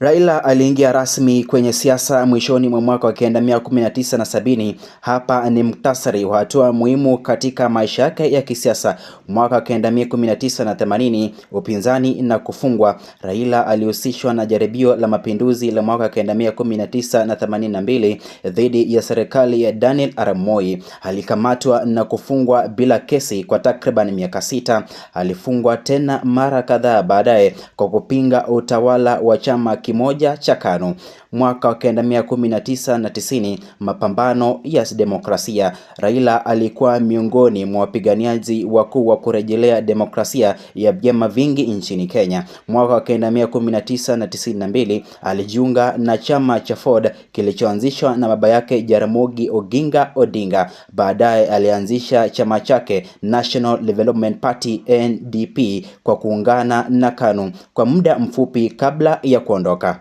Raila aliingia rasmi kwenye siasa mwishoni mwa mwaka wa 1970. Hapa ni muktasari wa hatua muhimu katika maisha yake ya kisiasa. Mwaka wa 1980, upinzani na kufungwa. Raila alihusishwa na jaribio la mapinduzi la mwaka wa 1982 dhidi ya serikali ya Daniel Arap Moi. Alikamatwa na kufungwa bila kesi kwa takriban miaka 6. Alifungwa tena mara kadhaa baadaye kwa kupinga utawala wa chama kimoja cha KANU. Mwaka wa 1990, mapambano ya demokrasia. Raila alikuwa miongoni mwa wapiganiaji wakuu wa kurejelea demokrasia ya vyama vingi nchini Kenya. Mwaka wa 1992 alijiunga na chama cha Ford kilichoanzishwa na baba yake Jaramogi Oginga Odinga. Baadaye alianzisha chama chake National Development Party NDP kwa kuungana na KANU kwa muda mfupi kabla ya kuondoka.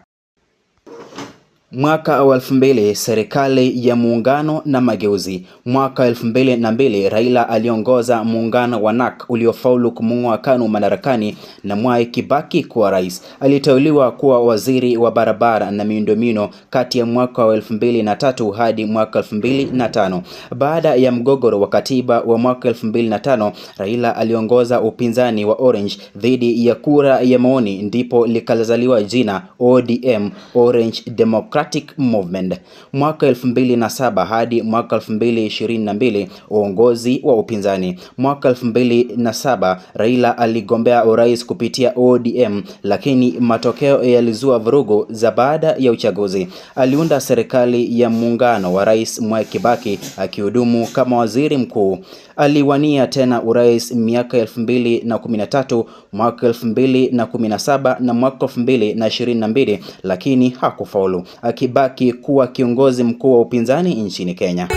Mwaka wa 2000, serikali ya muungano na mageuzi. Mwaka wa 2002, Raila aliongoza muungano wa NARC uliofaulu kumng'oa KANU madarakani na Mwai Kibaki kuwa rais. Aliteuliwa kuwa waziri wa barabara na miundombinu kati ya mwaka wa 2003 hadi mwaka 2005. Baada ya mgogoro wa katiba wa mwaka 2005, Raila aliongoza upinzani wa Orange dhidi ya kura ya maoni, ndipo likazaliwa jina ODM, Orange Democratic Movement. Mwaka 2007 hadi mwaka 2022, uongozi wa upinzani. Mwaka 2007, Raila aligombea urais kupitia ODM, lakini matokeo yalizua vurugu za baada ya uchaguzi. Aliunda serikali ya muungano wa Rais Mwai Kibaki akihudumu kama waziri mkuu. Aliwania tena urais miaka 2013, mwaka 2017 na mwaka 2022, lakini hakufaulu, akibaki kuwa kiongozi mkuu wa upinzani nchini Kenya.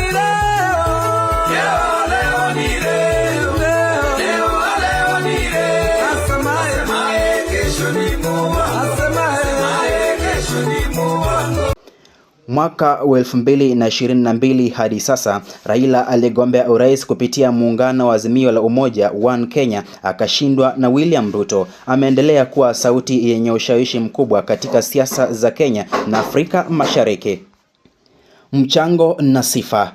Mwaka wa 2022 hadi sasa, Raila aligombea urais kupitia muungano wa Azimio la Umoja One Kenya, akashindwa na William Ruto. Ameendelea kuwa sauti yenye ushawishi mkubwa katika siasa za Kenya na Afrika Mashariki. Mchango na sifa.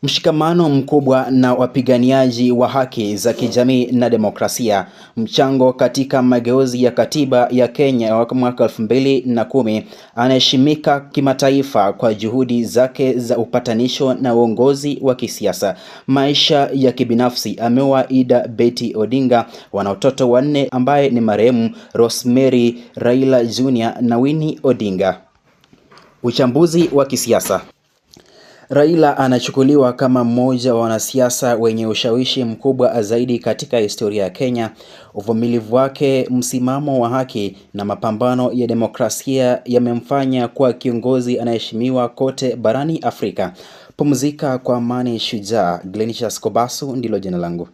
Mshikamano mkubwa na wapiganiaji wa haki za kijamii na demokrasia. Mchango katika mageuzi ya katiba ya Kenya wa mwaka 2010. Anaheshimika kimataifa kwa juhudi zake za upatanisho na uongozi wa kisiasa. Maisha ya kibinafsi. Ameoa Ida Betty Odinga, wana watoto 4 ambaye ni marehemu Rosemary, Raila Jr. na Winnie Odinga. Uchambuzi wa kisiasa. Raila anachukuliwa kama mmoja wa wanasiasa wenye ushawishi mkubwa zaidi katika historia ya Kenya. Uvumilivu wake, msimamo wa haki na mapambano ya demokrasia yamemfanya kuwa kiongozi anayeheshimiwa kote barani Afrika. Pumzika kwa amani shujaa. Glenisha Skobasu ndilo jina langu.